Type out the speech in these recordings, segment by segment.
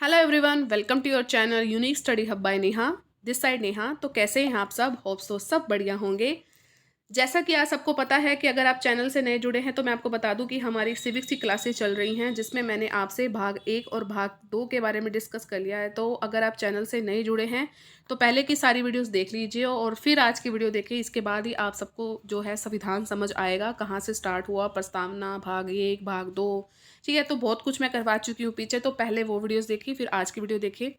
Hello everyone, welcome to your channel unique study hub by Neha. This side Neha. तो कैसे हैं आप सब? होप सो सब बढ़िया होंगे। जैसा कि आप सबको पता है कि अगर आप चैनल से नए जुड़े हैं तो मैं आपको बता दूं कि हमारी सिविक्स की क्लासेस चल रही हैं, जिसमें मैंने आपसे भाग 1 और भाग 2 के बारे में डिस्कस कर लिया है। तो अगर आप चैनल से नए जुड़े हैं तो पहले की सारी वीडियोस देख लीजिए और फिर आज की वीडियो देखिए। इसके बाद ही आप सबको जो है संविधान समझ आएगा, कहाँ से स्टार्ट हुआ, प्रस्तावना, भाग 1, भाग 2। ठीक है, तो बहुत कुछ मैं करवा चुकी हूँ पीछे, तो पहले वो वीडियोज़ देखिए फिर आज की वीडियो देखिए।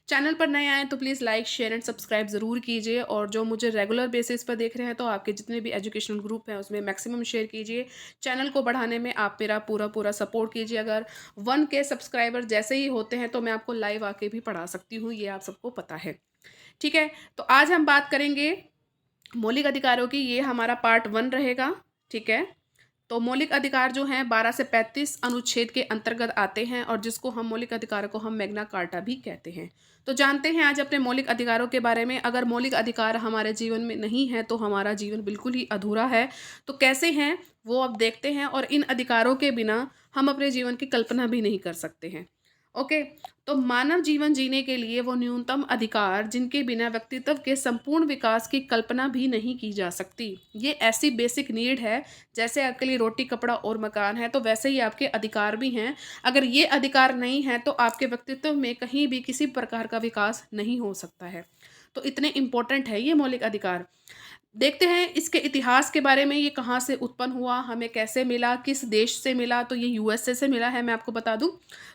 चैनल पर नए आए तो please like, share and subscribe ज़रूर कीजिए। और जो मुझे रेगुलर बेसिस पर देख रहे हैं तो आपके जितने भी एजुकेशनल ग्रुप हैं उसमें मैक्सिमम शेयर कीजिए। चैनल को बढ़ाने में आप मेरा पूरा पूरा सपोर्ट कीजिए। अगर 1K सब्सक्राइबर जैसे ही होते हैं तो मैं आपको लाइव आके भी पढ़ा सकती हूँ, ये आप सबको पता है। ठीक है, तो आज हम बात करेंगे मौलिक अधिकारों की। ये हमारा पार्ट 1 रहेगा। ठीक है, तो मौलिक अधिकार जो हैं 12 से 35 अनुच्छेद के अंतर्गत आते हैं और जिसको हम मौलिक अधिकारों को हम मैग्ना कार्टा भी कहते हैं। तो जानते हैं आज अपने मौलिक अधिकारों के बारे में। अगर मौलिक अधिकार हमारे जीवन में नहीं है तो हमारा जीवन बिल्कुल ही अधूरा है। तो कैसे हैं वो अब देखते हैं, और इन अधिकारों के बिना हम अपने जीवन की कल्पना भी नहीं कर सकते हैं। ओके, तो मानव जीवन जीने के लिए वो न्यूनतम अधिकार जिनके बिना व्यक्तित्व के संपूर्ण विकास की कल्पना भी नहीं की जा सकती। ये ऐसी बेसिक नीड है, जैसे आपके लिए रोटी, कपड़ा और मकान है तो वैसे ही आपके अधिकार भी हैं। अगर ये अधिकार नहीं है तो आपके व्यक्तित्व में कहीं भी किसी प्रकार का विकास नहीं हो सकता है। तो इतने इम्पोर्टेंट है ये मौलिक अधिकार। देखते हैं इसके इतिहास के बारे में, ये कहाँ से उत्पन्न हुआ, हमें कैसे मिला, किस देश से मिला। तो ये यूएसए से मिला है, मैं आपको बता दूं।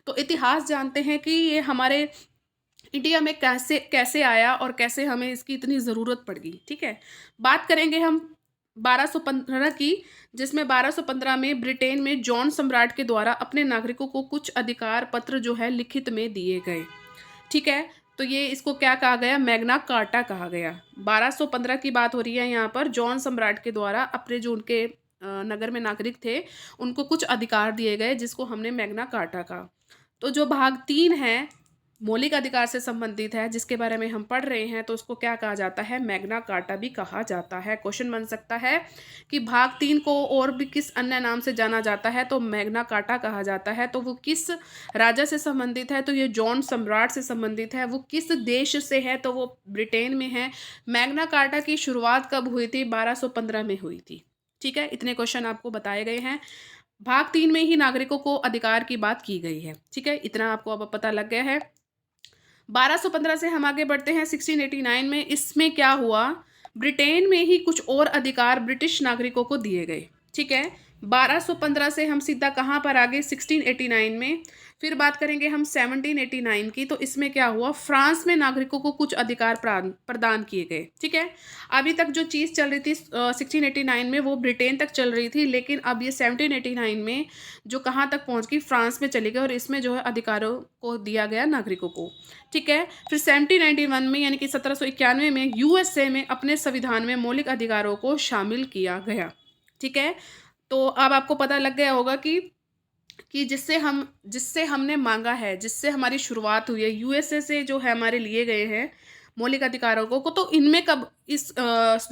तो इतिहास जानते हैं कि ये हमारे इंडिया में कैसे कैसे आया और कैसे हमें इसकी इतनी ज़रूरत पड़ गई। ठीक है, बात करेंगे हम 1215 की, जिसमें 1215 में ब्रिटेन में जॉन सम्राट के द्वारा अपने नागरिकों को कुछ अधिकार पत्र जो है लिखित में दिए गए। ठीक है, तो ये इसको क्या कहा गया? मैग्ना कार्टा कहा गया। 1215 की बात हो रही है यहाँ पर। जॉन सम्राट के द्वारा अपने जो उनके नगर में नागरिक थे उनको कुछ अधिकार दिए गए, जिसको हमने मैग्ना कार्टा कहा। तो जो भाग 3 है मौलिक अधिकार से संबंधित है, जिसके बारे में हम पढ़ रहे हैं, तो उसको क्या कहा जाता है? मैग्ना कार्टा भी कहा जाता है। क्वेश्चन बन सकता है कि भाग 3 को और भी किस अन्य नाम से जाना जाता है? तो मैग्ना कार्टा कहा जाता है। तो वो किस राजा से संबंधित है? तो ये जॉन सम्राट से संबंधित है। वो किस देश से है? तो वो ब्रिटेन में है। मैग्ना कार्टा की शुरुआत कब हुई थी? 1215 में हुई थी। ठीक है, इतने क्वेश्चन आपको बताए गए हैं। भाग 3 में ही नागरिकों को अधिकार की बात की गई है। ठीक है, इतना आपको अब पता लग गया है। 1215 से हम आगे बढ़ते हैं 1689 में। इसमें क्या हुआ? ब्रिटेन में ही कुछ और अधिकार ब्रिटिश नागरिकों को दिए गए। ठीक है, 1215 से हम सीधा कहाँ पर आ गए? 1689 में। फिर बात करेंगे हम 1789 की। तो इसमें क्या हुआ? फ्रांस में नागरिकों को कुछ अधिकार प्रदान किए गए। ठीक है, अभी तक जो चीज़ चल रही थी 1689 में वो ब्रिटेन तक चल रही थी, लेकिन अब ये 1789 में जो कहाँ तक पहुँच गई? फ्रांस में चली गई, और इसमें जो है अधिकारों को दिया गया नागरिकों को। ठीक है, फिर 1791 में यानी कि 1791 में यूएसए में अपने संविधान में मौलिक अधिकारों को शामिल किया गया। ठीक है, तो अब आपको पता लग गया होगा कि जिससे हमने मांगा है, जिससे हमारी शुरुआत हुई है, यूएसए से जो है हमारे लिए गए हैं मौलिक अधिकारों को, तो इनमें कब इस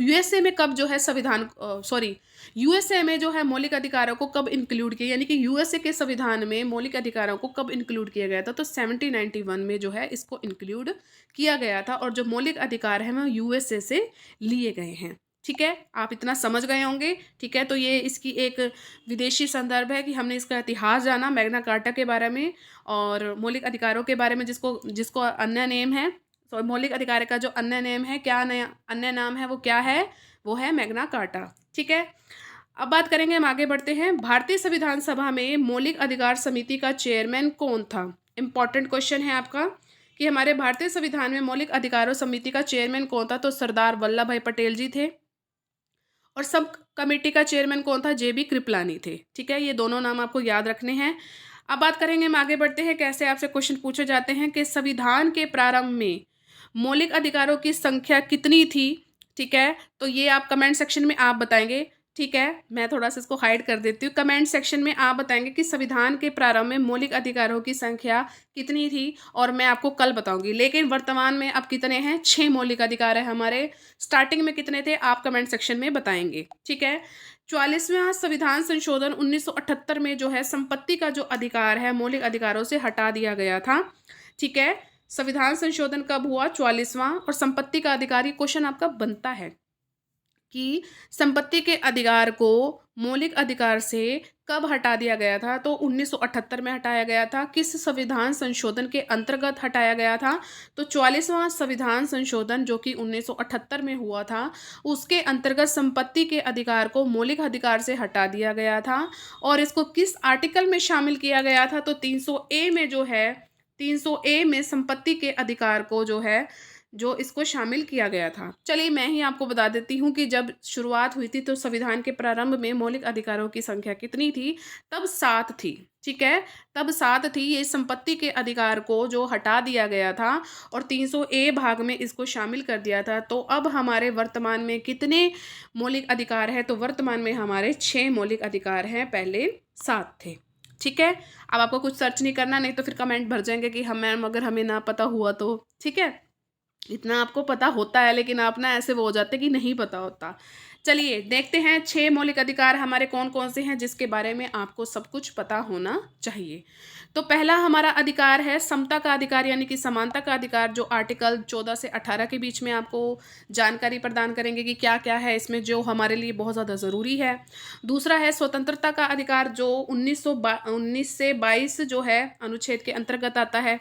यूएसए में कब जो है संविधान सॉरी यूएसए में जो है मौलिक अधिकारों को कब इंक्लूड किया, यानी कि यूएसए के संविधान में मौलिक अधिकारों को कब इंक्लूड किया गया था? तो 1791 में जो है इसको इंक्लूड किया गया था, और जो मौलिक अधिकार है वो यूएसए से लिए गए हैं। ठीक है, आप इतना समझ गए होंगे। ठीक है, तो ये इसकी एक विदेशी संदर्भ है कि हमने इसका इतिहास जाना मैग्ना कार्टा के बारे में और मौलिक अधिकारों के बारे में, जिसको जिसको अन्य नेम है। तो मौलिक अधिकार का जो अन्य नेम है, क्या नया अन्य नाम है, वो क्या है? वो है मैग्ना कार्टा। ठीक है, अब बात करेंगे, हम आगे बढ़ते हैं। भारतीय संविधान सभा में मौलिक अधिकार समिति का चेयरमैन कौन था? इंपॉर्टेंट क्वेश्चन है आपका कि हमारे भारतीय संविधान में मौलिक अधिकारों समिति का चेयरमैन कौन था? तो सरदार वल्लभ भाई पटेल जी थे। और सब कमेटी का चेयरमैन कौन था? जेबी कृपलानी थे। ठीक है, ये दोनों नाम आपको याद रखने हैं। अब बात करेंगे, हम आगे बढ़ते हैं कैसे आपसे क्वेश्चन पूछे जाते हैं कि संविधान के प्रारंभ में मौलिक अधिकारों की संख्या कितनी थी? ठीक है, तो ये आप कमेंट सेक्शन में आप बताएंगे। ठीक है, मैं थोड़ा सा इसको हाइड कर देती हूँ। कमेंट सेक्शन में आप बताएंगे कि संविधान के प्रारंभ में मौलिक अधिकारों की संख्या कितनी थी, और मैं आपको कल बताऊंगी। लेकिन वर्तमान में अब कितने हैं? 6 मौलिक अधिकार है हमारे। स्टार्टिंग में कितने थे आप कमेंट सेक्शन में बताएंगे। ठीक है, 44वां संविधान संशोधन 1978 में जो है संपत्ति का जो अधिकार है मौलिक अधिकारों से हटा दिया गया था। ठीक है। संविधान संशोधन कब हुआ? 44वां। और संपत्ति का अधिकार, ये क्वेश्चन आपका बनता है कि संपत्ति के अधिकार को मौलिक अधिकार से कब हटा दिया गया था? तो 1978 में हटाया गया था। किस संविधान संशोधन के अंतर्गत हटाया गया था? तो 44वां संविधान संशोधन जो कि 1978 में हुआ था, उसके अंतर्गत संपत्ति के अधिकार को मौलिक अधिकार से हटा दिया गया था। और इसको किस आर्टिकल में शामिल किया गया था? तो 300A में जो है, 300A में संपत्ति के अधिकार को जो इसको शामिल किया गया था। चलिए मैं ही आपको बता देती हूँ कि जब शुरुआत हुई थी तो संविधान के प्रारंभ में मौलिक अधिकारों की संख्या कितनी थी? तब 7 थी। ठीक है, तब 7 थी। ये संपत्ति के अधिकार को जो हटा दिया गया था और 300A भाग में इसको शामिल कर दिया था। तो अब हमारे वर्तमान में कितने मौलिक अधिकार है? तो वर्तमान में हमारे 6 मौलिक अधिकार हैं, पहले 7 थे। ठीक है, अब आपको कुछ सर्च नहीं करना, नहीं तो फिर कमेंट भर जाएंगे कि हम मैम अगर हमें ना पता हुआ तो। ठीक है, इतना आपको पता होता है लेकिन आप ना ऐसे वो हो जाते कि नहीं पता होता। चलिए देखते हैं 6 मौलिक अधिकार हमारे कौन कौन से हैं जिसके बारे में आपको सब कुछ पता होना चाहिए। तो पहला हमारा अधिकार है समता का अधिकार, यानी कि समानता का अधिकार, जो आर्टिकल 14 से 18 के बीच में आपको जानकारी प्रदान करेंगे कि क्या क्या है इसमें जो हमारे लिए बहुत ज़्यादा ज़रूरी है। दूसरा है स्वतंत्रता का अधिकार, जो 19 से 22 जो है अनुच्छेद के अंतर्गत आता है।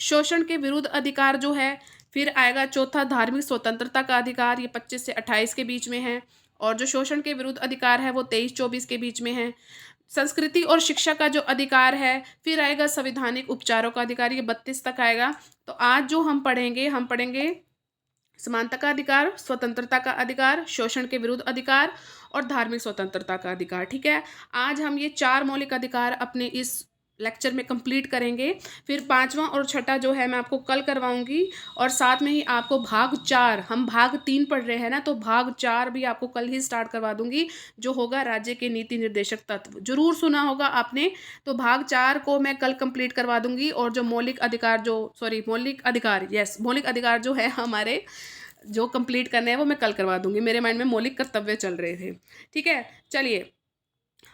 शोषण के विरुद्ध अधिकार जो है, फिर आएगा चौथा धार्मिक स्वतंत्रता का अधिकार, ये 25 से 28 के बीच में है। और जो शोषण के विरुद्ध अधिकार है वो 23-24 के बीच में है। संस्कृति और शिक्षा का जो अधिकार है, फिर आएगा संवैधानिक उपचारों का अधिकार, ये 32 तक आएगा। तो आज जो हम पढ़ेंगे समानता का अधिकार, स्वतंत्रता का अधिकार, शोषण के विरुद्ध अधिकार और धार्मिक स्वतंत्रता का अधिकार। ठीक है, आज हम ये 4 मौलिक अधिकार अपने इस लेक्चर में कंप्लीट करेंगे। फिर 5वां और 6ठा जो है मैं आपको कल करवाऊंगी, और साथ में ही आपको भाग 4, हम भाग 3 पढ़ रहे हैं ना, तो भाग 4 भी आपको कल ही स्टार्ट करवा दूंगी, जो होगा राज्य के नीति निर्देशक तत्व। जरूर सुना होगा आपने, तो भाग 4 को मैं कल कंप्लीट करवा दूंगी। और जो मौलिक अधिकार मौलिक अधिकार जो है हमारे जो कंप्लीट करने हैं वो मैं कल करवा दूंगी। मेरे माइंड में मौलिक कर्तव्य चल रहे थे। ठीक है, चलिए।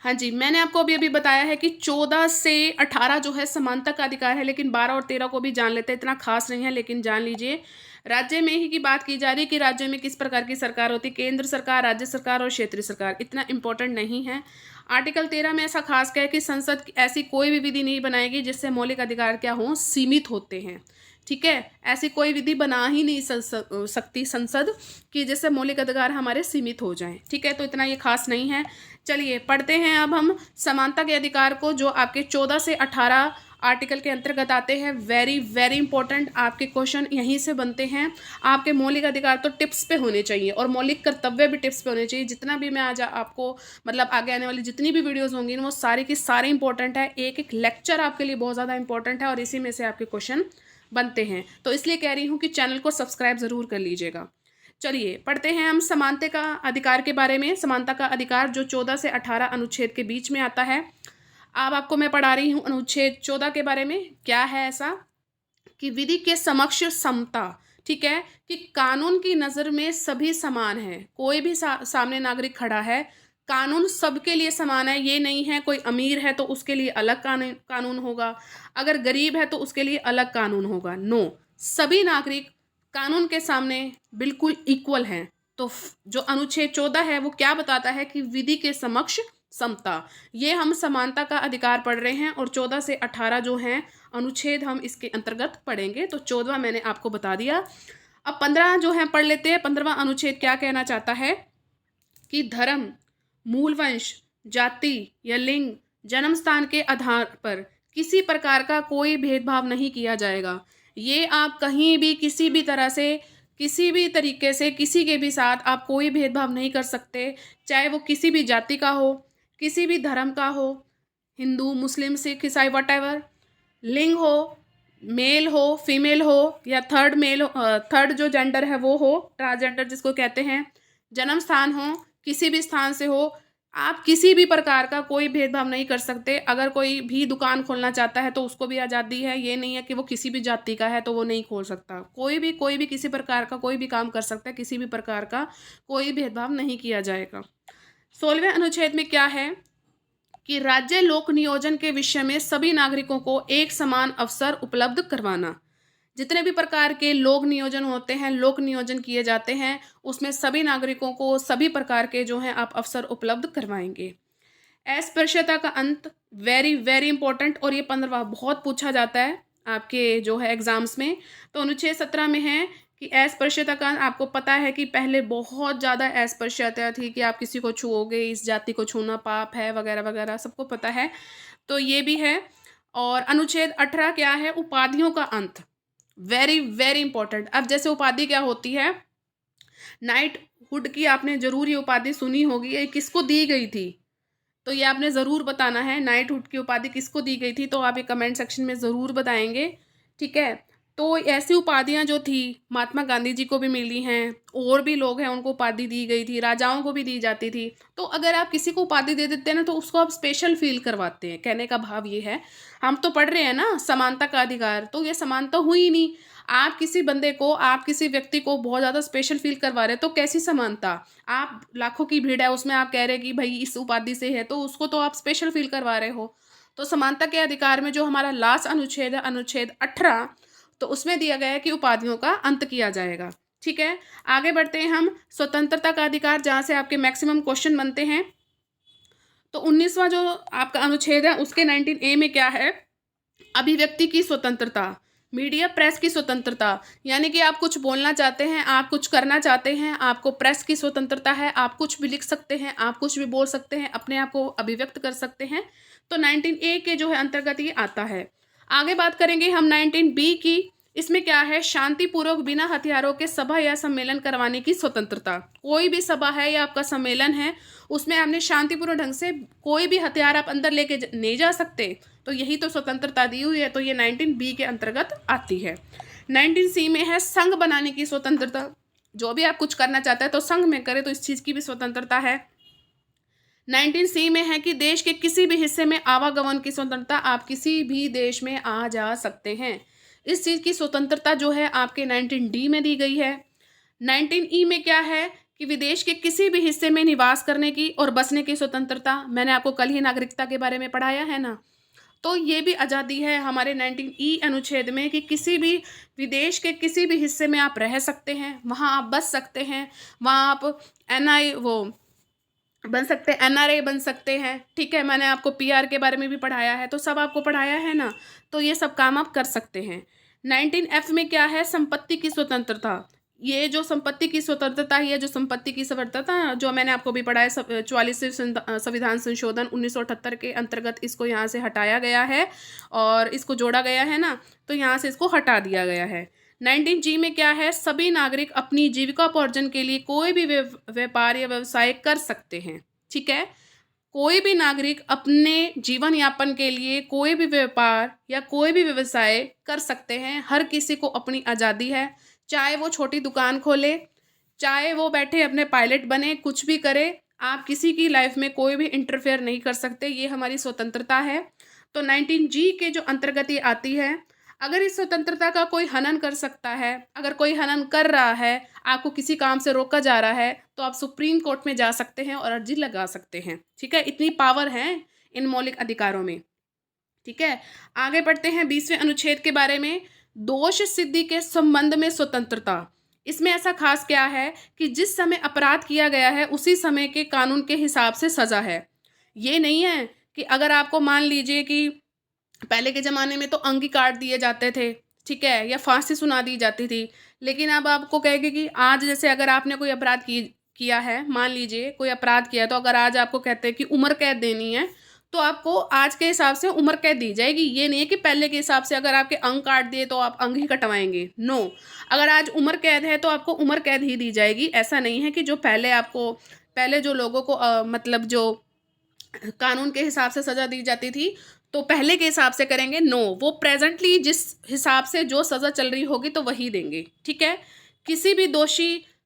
हाँ जी, मैंने आपको अभी बताया है कि 14 से 18 जो है समानता का अधिकार है, लेकिन 12 और 13 को भी जान लेते हैं, इतना खास नहीं है लेकिन जान लीजिए। राज्य में ही की बात की जा रही है कि राज्य में किस प्रकार की सरकार होती है, केंद्र सरकार, राज्य सरकार और क्षेत्रीय सरकार, इतना इंपॉर्टेंट नहीं है। आर्टिकल 13 में ऐसा खास क्या है कि संसद ऐसी कोई भी विधि नहीं बनाएगी जिससे मौलिक अधिकार क्या हों, सीमित होते हैं। ठीक है, ऐसी कोई विधि बना ही नहीं सकती संसद कि जिससे मौलिक अधिकार हमारे सीमित हो जाएं। ठीक है, तो इतना ये खास नहीं है। चलिए पढ़ते हैं अब हम समानता के अधिकार को, जो आपके 14 से 18 आर्टिकल के अंतर्गत आते हैं। वेरी वेरी इंपॉर्टेंट, आपके क्वेश्चन यहीं से बनते हैं। आपके मौलिक अधिकार तो टिप्स पे होने चाहिए और मौलिक कर्तव्य भी टिप्स पे होने चाहिए। जितना भी मैं आज आपको मतलब आगे आने वाली जितनी भी वीडियोस होंगी वो सारी की सारी इंपॉर्टेंट है। एक एक लेक्चर आपके लिए बहुत ज़्यादा इंपॉर्टेंट है और इसी में से आपके क्वेश्चन बनते हैं। तो इसलिए कह रही हूँ कि चैनल को सब्सक्राइब ज़रूर कर लीजिएगा। चलिए पढ़ते हैं हम समानता का अधिकार के बारे में। समानता का अधिकार जो 14 से 18 अनुच्छेद के बीच में आता है। अब आपको मैं पढ़ा रही हूँ अनुच्छेद 14 के बारे में। क्या है ऐसा कि विधि के समक्ष समता, ठीक है, कि कानून की नज़र में सभी समान है। कोई भी सामने नागरिक खड़ा है, कानून सबके लिए समान है। ये नहीं है कोई अमीर है तो उसके लिए अलग कानून होगा, अगर गरीब है तो उसके लिए अलग कानून होगा। नो, सभी नागरिक कानून के सामने बिल्कुल इक्वल हैं। तो जो अनुच्छेद 14 है वो क्या बताता है कि विधि के समक्ष समता। ये हम समानता का अधिकार पढ़ रहे हैं और 14 से 18 जो हैं अनुच्छेद हम इसके अंतर्गत पढ़ेंगे। तो 14 मैंने आपको बता दिया। अब 15 जो है पढ़ लेते हैं। 15वां अनुच्छेद क्या कहना चाहता है कि धर्म, मूल वंश, जाति या लिंग, जन्म स्थान के आधार पर किसी प्रकार का कोई भेदभाव नहीं किया जाएगा। ये आप कहीं भी किसी भी तरह से किसी भी तरीके से किसी के भी साथ आप कोई भेदभाव नहीं कर सकते, चाहे वो किसी भी जाति का हो, किसी भी धर्म का हो, हिंदू, मुस्लिम, सिख, ईसाई, वटेवर, लिंग हो, मेल हो, फीमेल हो, या थर्ड जो जेंडर है वो हो, ट्रांसजेंडर जिसको कहते हैं, जन्म स्थान हो, किसी भी स्थान से हो, आप किसी भी प्रकार का कोई भेदभाव नहीं कर सकते। अगर कोई भी दुकान खोलना चाहता है तो उसको भी आज़ादी है। ये नहीं है कि वो किसी भी जाति का है तो वो नहीं खोल सकता। कोई भी किसी प्रकार का कोई भी काम कर सकता है, किसी भी प्रकार का कोई भेदभाव नहीं किया जाएगा। 16वें अनुच्छेद में क्या है कि राज्य लोक नियोजन के विषय में सभी नागरिकों को एक समान अवसर उपलब्ध करवाना। जितने भी प्रकार के लोक नियोजन होते हैं, लोक नियोजन किए जाते हैं, उसमें सभी नागरिकों को सभी प्रकार के जो हैं आप अवसर उपलब्ध करवाएंगे। अस्पृश्यता का अंत, वेरी वेरी इंपॉर्टेंट, और ये 15वां बहुत पूछा जाता है आपके जो है एग्जाम्स में। तो अनुच्छेद 17 में है कि अस्पृश्यता का, आपको पता है कि पहले बहुत ज़्यादा अस्पृश्यता थी कि आप किसी को छुओगे, इस जाति को छूना पाप है वगैरह वगैरह, सबको पता है। तो ये भी है। और अनुच्छेद 18 क्या है? उपाधियों का अंत, वेरी वेरी इंपॉर्टेंट। अब जैसे उपाधि क्या होती है, नाइटहुड की आपने जरूर ये उपाधि सुनी होगी, ये किसको दी गई थी? तो ये आपने ज़रूर बताना है, नाइटहुड की उपाधि किसको दी गई थी, तो आप ये कमेंट सेक्शन में ज़रूर बताएंगे, ठीक है। तो ऐसी उपाधियां जो थी महात्मा गांधी जी को भी मिली हैं, और भी लोग हैं उनको उपाधि दी गई थी, राजाओं को भी दी जाती थी। तो अगर आप किसी को उपाधि दे देते हैं ना, तो उसको आप स्पेशल फील करवाते हैं। कहने का भाव ये है, हम तो पढ़ रहे हैं ना समानता का अधिकार, तो ये समानता हुई ही नहीं। आप किसी बंदे को, आप किसी व्यक्ति को बहुत ज़्यादा स्पेशल फील करवा रहे हैं, तो कैसी समानता? आप लाखों की भीड़ है, उसमें आप कह रहे हैं कि भाई इस उपाधि से है, तो उसको तो आप स्पेशल फील करवा रहे हो। तो समानता के अधिकार में जो हमारा लास्ट अनुच्छेद है, अनुच्छेद 18, तो उसमें दिया गया है कि उपाधियों का अंत किया जाएगा, ठीक है। आगे बढ़ते हैं हम, स्वतंत्रता का अधिकार, जहाँ से आपके मैक्सिमम क्वेश्चन बनते हैं। तो 19वां जो आपका अनुच्छेद है, उसके 19A में क्या है? अभिव्यक्ति की स्वतंत्रता, मीडिया प्रेस की स्वतंत्रता, यानी कि आप कुछ बोलना चाहते हैं, आप कुछ करना चाहते हैं, आपको प्रेस की स्वतंत्रता है, आप कुछ भी लिख सकते हैं, आप कुछ भी बोल सकते हैं, अपने आप को अभिव्यक्त कर सकते हैं। तो 19A के जो है अंतर्गत ये आता है। आगे बात करेंगे हम 19B की। इसमें क्या है? शांतिपूर्वक बिना हथियारों के सभा या सम्मेलन करवाने की स्वतंत्रता। कोई भी सभा है या आपका सम्मेलन है, उसमें आपने शांतिपूर्वक ढंग से, कोई भी हथियार आप अंदर लेके नहीं जा सकते, तो यही तो स्वतंत्रता दी हुई है। तो ये 19B के अंतर्गत आती है। 19C में है संघ बनाने की स्वतंत्रता। जो भी आप कुछ करना चाहते हैं तो संघ में करें, तो इस चीज़ की भी स्वतंत्रता है। 19C में है कि देश के किसी भी हिस्से में आवागमन की स्वतंत्रता, आप किसी भी देश में आ जा सकते हैं। इस चीज़ की स्वतंत्रता जो है आपके 19D में दी गई है। 19E में क्या है कि विदेश के किसी भी हिस्से में निवास करने की और बसने की स्वतंत्रता। मैंने आपको कल ही नागरिकता के बारे में पढ़ाया है ना, तो ये भी आज़ादी है हमारे 19E अनुच्छेद में कि किसी भी विदेश के किसी भी हिस्से में आप रह सकते हैं, वहाँ आप बस सकते हैं, वहाँ आप बन सकते हैं, NRA बन सकते हैं, ठीक है। मैंने आपको PR के बारे में भी पढ़ाया है, तो सब आपको पढ़ाया है ना, तो ये सब काम आप कर सकते हैं। 19F में क्या है? संपत्ति की स्वतंत्रता। ये जो संपत्ति की स्वतंत्रता है, जो संपत्ति की स्वतंत्रता जो मैंने आपको भी पढ़ाया, 44वें संविधान संशोधन 1978 के अंतर्गत इसको यहाँ से हटाया गया है और इसको जोड़ा गया है ना, तो यहाँ से इसको हटा दिया गया है। 19G में क्या है? सभी नागरिक अपनी जीविकोपार्जन के लिए कोई भी व्यापार या व्यवसाय कर सकते हैं, ठीक है। कोई भी नागरिक अपने जीवन यापन के लिए कोई भी व्यापार या कोई भी व्यवसाय कर सकते हैं। हर किसी को अपनी आज़ादी है, चाहे वो छोटी दुकान खोले, चाहे वो बैठे अपने पायलट बने, कुछ भी करे, आप किसी की लाइफ में कोई भी इंटरफेयर नहीं कर सकते, ये हमारी स्वतंत्रता है। तो 19G के जो अंतर्गत ये आती है। अगर इस स्वतंत्रता का कोई हनन कर सकता है, अगर कोई हनन कर रहा है, आपको किसी काम से रोका जा रहा है, तो आप सुप्रीम कोर्ट में जा सकते हैं और अर्जी लगा सकते हैं, ठीक है। इतनी पावर है इन मौलिक अधिकारों में, ठीक है। आगे बढ़ते हैं 20वें अनुच्छेद के बारे में। दोष सिद्धि के संबंध में स्वतंत्रता। इसमें ऐसा खास क्या है कि जिस समय अपराध किया गया है उसी समय के कानून के हिसाब से सजा है। ये नहीं है कि अगर आपको मान लीजिए कि पहले के ज़माने में तो अंगी काट दिए जाते थे, ठीक है, या फांसी सुना दी जाती थी, लेकिन अब आपको कहेंगे कि आज जैसे अगर आपने कोई अपराध किया है, मान लीजिए कोई अपराध किया, तो अगर आज आपको कहते हैं कि उम्र कैद देनी है, तो आपको आज के हिसाब से उम्र कैद दी जाएगी। ये नहीं है कि पहले के हिसाब से अगर आपके अंग काट दिए तो आप अंग ही कटवाएंगे, नो। अगर आज उम्र कैद है तो आपको उम्र कैद ही दी जाएगी। ऐसा नहीं है कि जो पहले जो लोगों को मतलब जो कानून के हिसाब से सज़ा दी जाती थी तो पहले के हिसाब से करेंगे, नो। वो प्रेजेंटली जिस हिसाब से जो सज़ा चल रही होगी तो वही देंगे, ठीक है। किसी भी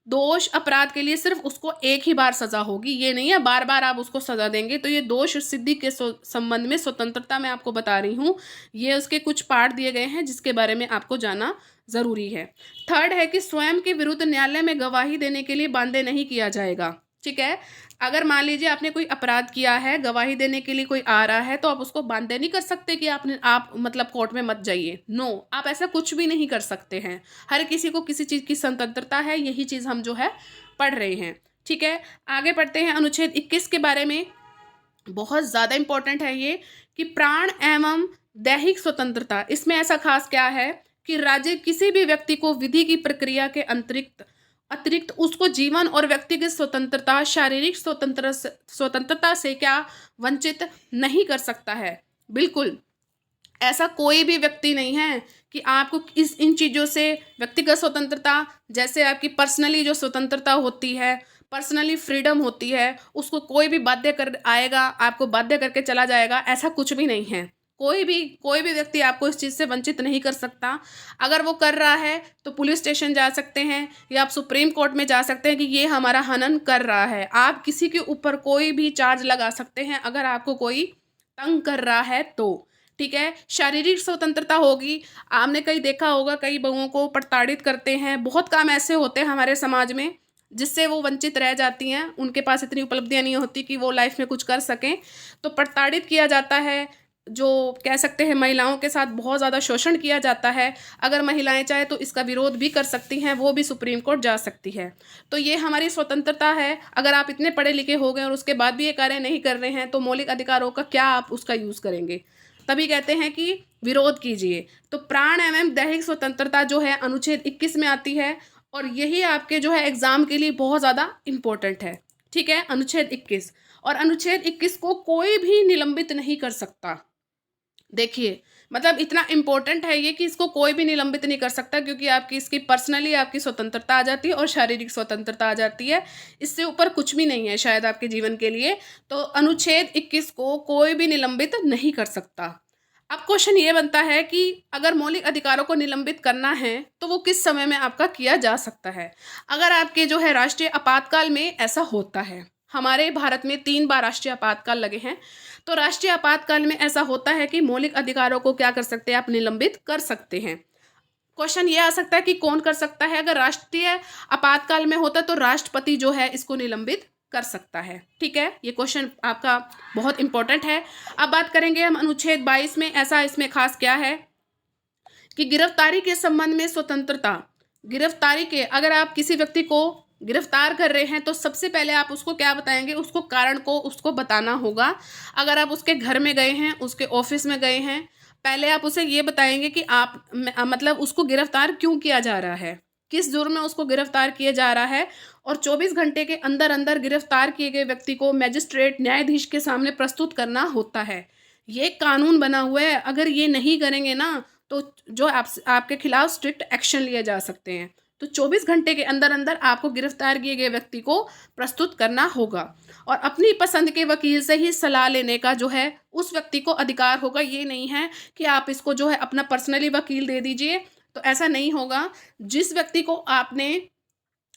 दोष अपराध के लिए सिर्फ उसको एक ही बार सज़ा होगी, ये नहीं है बार बार आप उसको सज़ा देंगे। तो ये दोष सिद्धि के संबंध में स्वतंत्रता मैं आपको बता रही हूँ। ये उसके कुछ पार्ट दिए गए हैं जिसके बारे में आपको जाना ज़रूरी है। थर्ड है कि स्वयं के विरुद्ध न्यायालय में गवाही देने के लिए बाध्य नहीं किया जाएगा। ठीक है। अगर मान लीजिए आपने कोई अपराध किया है, गवाही देने के लिए कोई आ रहा है, तो आप उसको बांधे नहीं कर सकते कि आप मतलब कोर्ट में मत जाइए। नो, आप ऐसा कुछ भी नहीं कर सकते हैं। हर किसी को किसी चीज़ की स्वतंत्रता है, यही चीज़ हम जो है पढ़ रहे हैं। ठीक है, आगे पढ़ते हैं अनुच्छेद 21 के बारे में। बहुत ज़्यादा इंपॉर्टेंट है ये कि प्राण एवं दैहिक स्वतंत्रता। इसमें ऐसा खास क्या है कि राज्य किसी भी व्यक्ति को विधि की प्रक्रिया के अतिरिक्त अतिरिक्त उसको जीवन और व्यक्तिगत स्वतंत्रता, शारीरिक स्वतंत्रता से क्या वंचित नहीं कर सकता है। बिल्कुल ऐसा कोई भी व्यक्ति नहीं है कि आपको इन चीज़ों से व्यक्तिगत स्वतंत्रता, जैसे आपकी पर्सनली जो स्वतंत्रता होती है, पर्सनली फ्रीडम होती है, उसको कोई भी बाध्य कर आएगा, आपको बाध्य करके चला जाएगा, ऐसा कुछ भी नहीं है। कोई भी व्यक्ति आपको इस चीज़ से वंचित नहीं कर सकता। अगर वो कर रहा है तो पुलिस स्टेशन जा सकते हैं या आप सुप्रीम कोर्ट में जा सकते हैं कि ये हमारा हनन कर रहा है। आप किसी के ऊपर कोई भी चार्ज लगा सकते हैं अगर आपको कोई तंग कर रहा है तो। ठीक है, शारीरिक स्वतंत्रता होगी। आपने कहीं देखा होगा, कई बहुओं को प्रताड़ित करते हैं। बहुत काम ऐसे होते हैं हमारे समाज में जिससे वो वंचित रह जाती हैं, उनके पास इतनी उपलब्धियां नहीं होती कि वो लाइफ में कुछ कर सकें, तो प्रताड़ित किया जाता है। जो कह सकते हैं महिलाओं के साथ बहुत ज़्यादा शोषण किया जाता है। अगर महिलाएं चाहे तो इसका विरोध भी कर सकती हैं, वो भी सुप्रीम कोर्ट जा सकती है। तो ये हमारी स्वतंत्रता है। अगर आप इतने पढ़े लिखे हो गए और उसके बाद भी ये कार्य नहीं कर रहे हैं तो मौलिक अधिकारों का क्या आप उसका यूज़ करेंगे। तभी कहते हैं कि विरोध कीजिए। तो प्राण एवं दैहिक स्वतंत्रता जो है अनुच्छेद 21 में आती है और यही आपके जो है एग्जाम के लिए बहुत ज़्यादा इम्पोर्टेंट है। ठीक है, अनुच्छेद 21। और अनुच्छेद 21 को कोई भी निलंबित नहीं कर सकता। देखिए, मतलब इतना इम्पोर्टेंट है ये कि इसको कोई भी निलंबित नहीं कर सकता, क्योंकि आपकी इसकी पर्सनली आपकी स्वतंत्रता आ जाती है और शारीरिक स्वतंत्रता आ जाती है। इससे ऊपर कुछ भी नहीं है शायद आपके जीवन के लिए। तो अनुच्छेद 21 को कोई भी निलंबित नहीं कर सकता। अब क्वेश्चन ये बनता है कि अगर मौलिक अधिकारों को निलंबित करना है तो वो किस समय में आपका किया जा सकता है। अगर आपके जो है राष्ट्रीय आपातकाल में ऐसा होता है, हमारे भारत में 3 बार राष्ट्रीय आपातकाल लगे हैं, तो राष्ट्रीय आपातकाल में ऐसा होता है कि मौलिक अधिकारों को क्या कर सकते हैं, आप निलंबित कर सकते हैं। क्वेश्चन ये आ सकता है कि कौन कर सकता है। अगर राष्ट्रीय आपातकाल में होता तो राष्ट्रपति जो है इसको निलंबित कर सकता है। ठीक है, ये क्वेश्चन आपका बहुत इंपॉर्टेंट है। अब बात करेंगे हम अनुच्छेद 22 में। ऐसा इसमें खास क्या है कि गिरफ्तारी के संबंध में स्वतंत्रता। गिरफ्तारी के, अगर आप किसी व्यक्ति को गिरफ्तार कर रहे हैं तो सबसे पहले आप उसको क्या बताएंगे, उसको कारण को उसको बताना होगा। अगर आप उसके घर में गए हैं, उसके ऑफिस में गए हैं, पहले आप उसे ये बताएंगे कि आप मतलब उसको गिरफ्तार क्यों किया जा रहा है, किस जुर्म में उसको गिरफ्तार किया जा रहा है। और 24 घंटे के अंदर अंदर गिरफ्तार किए गए व्यक्ति को मजिस्ट्रेट न्यायाधीश के सामने प्रस्तुत करना होता है। ये कानून बना हुआ है। अगर ये नहीं करेंगे ना तो जो आपके खिलाफ स्ट्रिक्ट एक्शन लिए जा सकते हैं। तो 24 घंटे के अंदर अंदर आपको गिरफ्तार किए गए व्यक्ति को प्रस्तुत करना होगा और अपनी पसंद के वकील से ही सलाह लेने का जो है उस व्यक्ति को अधिकार होगा। ये नहीं है कि आप इसको जो है अपना पर्सनली वकील दे दीजिए, तो ऐसा नहीं होगा। जिस व्यक्ति को आपने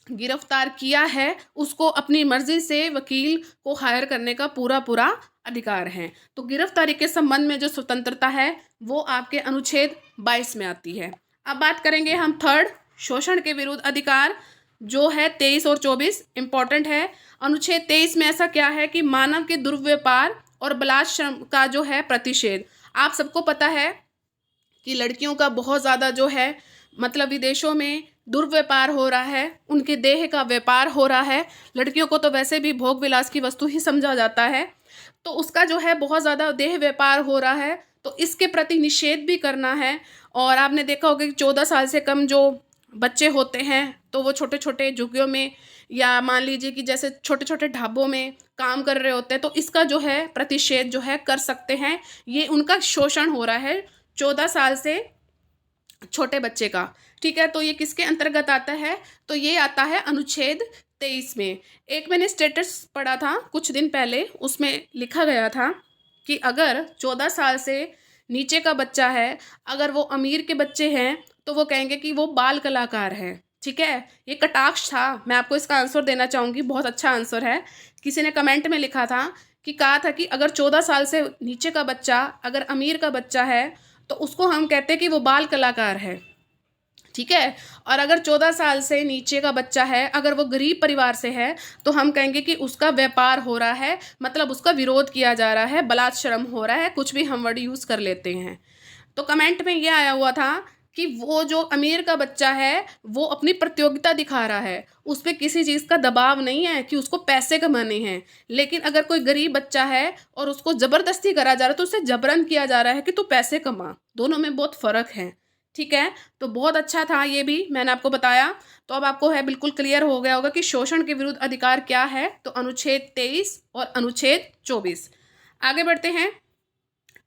गिरफ्तार किया है उसको अपनी मर्जी से वकील को हायर करने का पूरा पूरा अधिकार है। तो गिरफ्तारी के संबंध में जो स्वतंत्रता है वो आपके अनुच्छेद 22 में आती है। अब बात करेंगे हम थर्ड, शोषण के विरुद्ध अधिकार, जो है 23 और 24 इंपॉर्टेंट है। अनुच्छेद 23 में ऐसा क्या है कि मानव के दुर्व्यापार और बलात्श्रम का जो है प्रतिषेध। आप सबको पता है कि लड़कियों का बहुत ज़्यादा जो है मतलब विदेशों में दुर्व्यापार हो रहा है, उनके देह का व्यापार हो रहा है। लड़कियों को तो वैसे भी भोग विलास की वस्तु ही समझा जाता है, तो उसका जो है बहुत ज़्यादा देह व्यापार हो रहा है, तो इसके प्रति निषेध भी करना है। और आपने देखा होगा कि 14 साल से कम जो बच्चे होते हैं तो वो छोटे छोटे झुग्गियों में या मान लीजिए कि जैसे छोटे छोटे ढाबों में काम कर रहे होते हैं, तो इसका जो है प्रतिषेध जो है कर सकते हैं। ये उनका शोषण हो रहा है 14 साल से छोटे बच्चे का। ठीक है, तो ये किसके अंतर्गत आता है, तो ये आता है अनुच्छेद 23 में। एक मैंने स्टेटस पढ़ा था कुछ दिन पहले, उसमें लिखा गया था कि अगर 14 साल से नीचे का बच्चा है, अगर वो अमीर के बच्चे हैं तो वो कहेंगे कि वो बाल कलाकार है। ठीक है, ये कटाक्ष था, मैं आपको इसका आंसर देना चाहूँगी, बहुत अच्छा आंसर है। किसी ने कमेंट में लिखा था कि कहा था कि अगर 14 साल से नीचे का बच्चा अगर अमीर का बच्चा है तो उसको हम कहते हैं कि वो बाल कलाकार है। ठीक है। और अगर 14 साल से नीचे का बच्चा है, अगर वो गरीब परिवार से है, तो हम कहेंगे कि उसका व्यापार हो रहा है, मतलब उसका विरोध किया जा रहा है, बलात्श्रम हो रहा है, कुछ भी हम वर्ड यूज़ कर लेते हैं। तो कमेंट में ये आया हुआ था कि वो जो अमीर का बच्चा है वो अपनी प्रतियोगिता दिखा रहा है, उस पर किसी चीज़ का दबाव नहीं है कि उसको पैसे कमाने हैं। लेकिन अगर कोई गरीब बच्चा है और उसको ज़बरदस्ती करा जा रहा है, तो उसे जबरन किया जा रहा है कि तू पैसे कमा। दोनों में बहुत फ़र्क है। ठीक है। तो बहुत अच्छा था, ये भी मैंने आपको बताया। तो अब आपको है बिल्कुल क्लियर हो गया होगा कि शोषण के विरुद्ध अधिकार क्या है। तो अनुच्छेद 23 और अनुच्छेद 24। आगे बढ़ते हैं।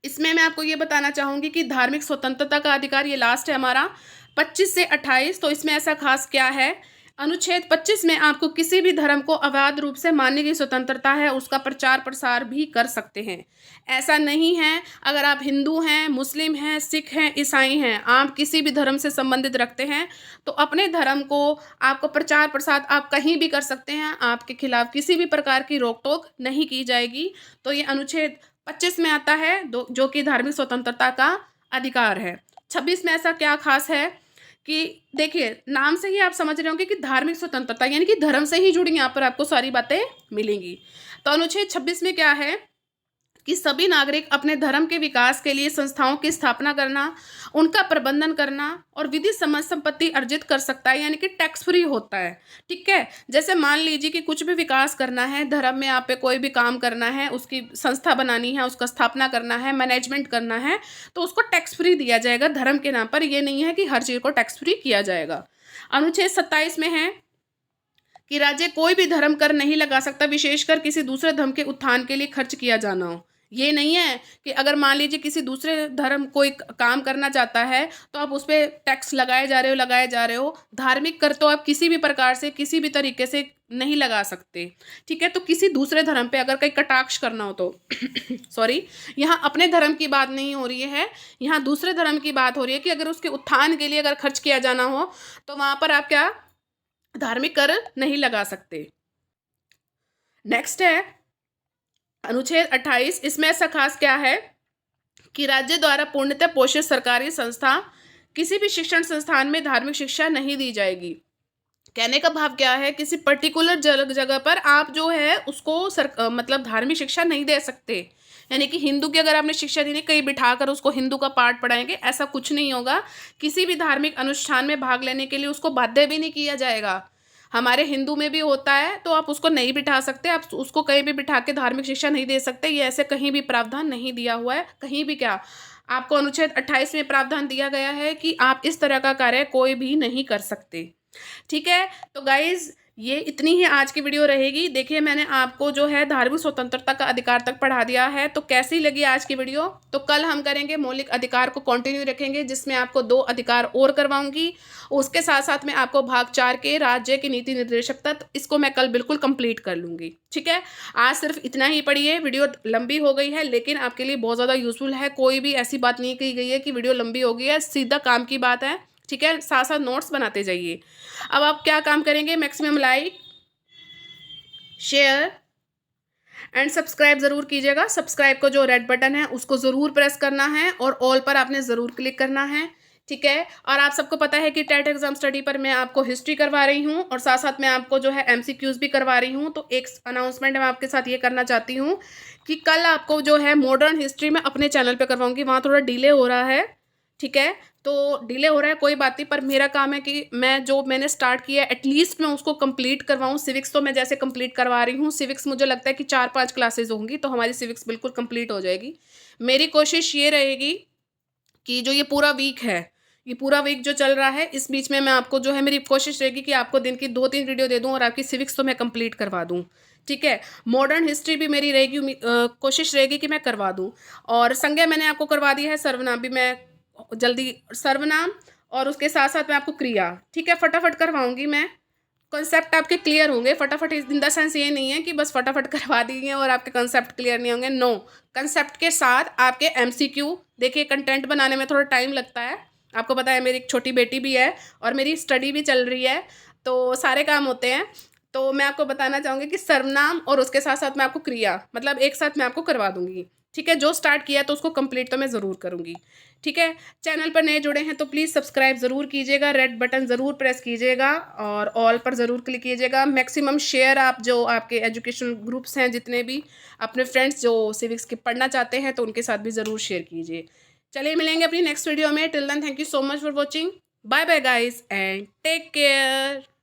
इसमें मैं आपको ये बताना चाहूँगी कि धार्मिक स्वतंत्रता का अधिकार, ये लास्ट है हमारा 25 से 28। तो इसमें ऐसा खास क्या है? अनुच्छेद 25 में आपको किसी भी धर्म को अवैध रूप से मानने की स्वतंत्रता है, उसका प्रचार प्रसार भी कर सकते हैं। ऐसा नहीं है अगर आप हिंदू हैं, मुस्लिम हैं, सिख हैं, ईसाई हैं, आप किसी भी धर्म से संबंधित रखते हैं, तो अपने धर्म को आपको प्रचार प्रसार आप कहीं भी कर सकते हैं, आपके खिलाफ किसी भी प्रकार की रोक टोक नहीं की जाएगी। तो ये अनुच्छेद 25 में आता है जो कि धार्मिक स्वतंत्रता का अधिकार है। 26 में ऐसा क्या खास है कि देखिए, नाम से ही आप समझ रहे होंगे कि धार्मिक स्वतंत्रता यानी कि धर्म से ही जुड़ी यहाँ पर आपको सारी बातें मिलेंगी। तो अनुच्छेद 26 में क्या है कि सभी नागरिक अपने धर्म के विकास के लिए संस्थाओं की स्थापना करना, उनका प्रबंधन करना और विधि समझ संपत्ति अर्जित कर सकता है, यानी कि टैक्स फ्री होता है। ठीक है। जैसे मान लीजिए कि कुछ भी विकास करना है, धर्म में आप पे कोई भी काम करना है, उसकी संस्था बनानी है, उसका स्थापना करना है, मैनेजमेंट करना है, तो उसको टैक्स फ्री दिया जाएगा धर्म के नाम पर। ये नहीं है कि हर चीज़ को टैक्स फ्री किया जाएगा। अनुच्छेद 27 में है कि राज्य कोई भी धर्म कर नहीं लगा सकता, विशेषकर किसी दूसरे धर्म के उत्थान के लिए खर्च किया जाना हो। ये नहीं है कि अगर मान लीजिए किसी दूसरे धर्म कोई काम करना चाहता है तो आप उस पर टैक्स लगाए जा रहे हो। धार्मिक कर तो आप किसी भी प्रकार से किसी भी तरीके से नहीं लगा सकते। ठीक है। तो किसी दूसरे धर्म पे अगर कहीं कटाक्ष करना हो तो सॉरी, यहाँ अपने धर्म की बात नहीं हो रही है, यहाँ दूसरे धर्म की बात हो रही है कि अगर उसके उत्थान के लिए अगर खर्च किया जाना हो तो वहाँ पर आप क्या धार्मिक कर नहीं लगा सकते। नेक्स्ट है अनुच्छेद 28। इसमें ऐसा खास क्या है कि राज्य द्वारा पूर्णतः पोषित सरकारी संस्था किसी भी शिक्षण संस्थान में धार्मिक शिक्षा नहीं दी जाएगी। कहने का भाव क्या है, किसी पर्टिकुलर जगह पर आप जो है उसको मतलब धार्मिक शिक्षा नहीं दे सकते। यानी कि हिंदू की अगर आपने शिक्षा दी, कहीं बिठाकर उसको हिंदू का पाठ पढ़ाएंगे, ऐसा कुछ नहीं होगा। किसी भी धार्मिक अनुष्ठान में भाग लेने के लिए उसको बाध्य भी नहीं किया जाएगा। हमारे हिंदू में भी होता है, तो आप उसको नहीं बिठा सकते, आप उसको कहीं भी बिठा के धार्मिक शिक्षा नहीं दे सकते। ये ऐसे कहीं भी प्रावधान नहीं दिया हुआ है, कहीं भी। क्या आपको अनुच्छेद 28 में प्रावधान दिया गया है कि आप इस तरह का कार्य कोई भी नहीं कर सकते। ठीक है। तो गाइज ये इतनी ही आज की वीडियो रहेगी। देखिए, मैंने आपको जो है धार्मिक स्वतंत्रता का अधिकार तक पढ़ा दिया है। तो कैसी लगी आज की वीडियो? तो कल हम करेंगे मौलिक अधिकार को कंटिन्यू रखेंगे, जिसमें आपको 2 अधिकार और करवाऊंगी। उसके साथ साथ में आपको भाग 4 के राज्य की नीति निर्देशक तत्व, इसको मैं कल बिल्कुल कंप्लीट कर लूँगी। ठीक है। आज सिर्फ इतना ही पढ़िए। वीडियो लंबी हो गई है लेकिन आपके लिए बहुत ज़्यादा यूजफुल है। कोई भी ऐसी बात नहीं कही गई है कि वीडियो लंबी हो गई है, सीधा काम की बात है। ठीक है। साथ साथ नोट्स बनाते जाइए। अब आप क्या काम करेंगे, maximum like, share and subscribe ज़रूर कीजिएगा। सब्सक्राइब को जो रेड बटन है उसको ज़रूर प्रेस करना है और ऑल पर आपने ज़रूर क्लिक करना है। ठीक है। और आप सबको पता है कि टेट एग्जाम स्टडी पर मैं आपको हिस्ट्री करवा रही हूँ और साथ साथ मैं आपको जो है MCQs भी करवा रही हूँ। तो एक अनाउंसमेंट मैं आपके साथ ये करना चाहती हूँ कि कल आपको जो है मॉडर्न हिस्ट्री में अपने चैनल पे करवाऊँगी। वहाँ थोड़ा डिले हो रहा है। ठीक है। तो डिले हो रहा है, कोई बात नहीं, पर मेरा काम है कि मैं जो मैंने स्टार्ट किया है एटलीस्ट मैं उसको कंप्लीट करवाऊँ। सिविक्स तो मैं जैसे कंप्लीट करवा रही हूँ, सिविक्स मुझे लगता है कि 4-5 क्लासेज होंगी तो हमारी सिविक्स बिल्कुल कंप्लीट हो जाएगी। मेरी कोशिश ये रहेगी कि जो ये पूरा वीक है, ये पूरा वीक जो चल रहा है, इस बीच में मैं आपको जो है मेरी कोशिश रहेगी कि आपको दिन की 2-3 वीडियो दे दूँ और आपकी सिविक्स तो मैं कंप्लीट करवा दूँ। ठीक है। मॉडर्न हिस्ट्री भी मेरी रहेगी, कोशिश रहेगी कि मैं करवा दूँ। और संज्ञा मैंने आपको करवा दी है, सर्वनाम भी मैं जल्दी, सर्वनाम और उसके साथ साथ मैं आपको क्रिया, ठीक है, फटाफट करवाऊंगी मैं। कॉन्सेप्ट आपके क्लियर होंगे फटाफट। इन द सेंस ये नहीं है कि बस फटाफट करवा दिए और आपके कॉन्सेप्ट क्लियर नहीं होंगे। नो, कॉन्सेप्ट के साथ आपके MCQ। देखिए, कंटेंट बनाने में थोड़ा टाइम लगता है, आपको पता है मेरी एक छोटी बेटी भी है और मेरी स्टडी भी चल रही है, तो सारे काम होते हैं। तो मैं आपको बताना चाहूँगी कि सर्वनाम और उसके साथ साथ मैं आपको क्रिया, मतलब एक साथ मैं आपको करवा दूँगी। ठीक है, जो स्टार्ट किया है तो उसको कंप्लीट तो मैं ज़रूर करूँगी। ठीक है, चैनल पर नए जुड़े हैं तो प्लीज़ सब्सक्राइब ज़रूर कीजिएगा, रेड बटन ज़रूर प्रेस कीजिएगा और ऑल पर ज़रूर क्लिक कीजिएगा। मैक्सिमम शेयर आप जो आपके एजुकेशनल ग्रुप्स हैं जितने भी, अपने फ्रेंड्स जो सिविक्स के पढ़ना चाहते हैं तो उनके साथ भी ज़रूर शेयर कीजिए। चलिए मिलेंगे अपनी नेक्स्ट वीडियो में। Till then thank you so much for watching. Bye bye guys and take care.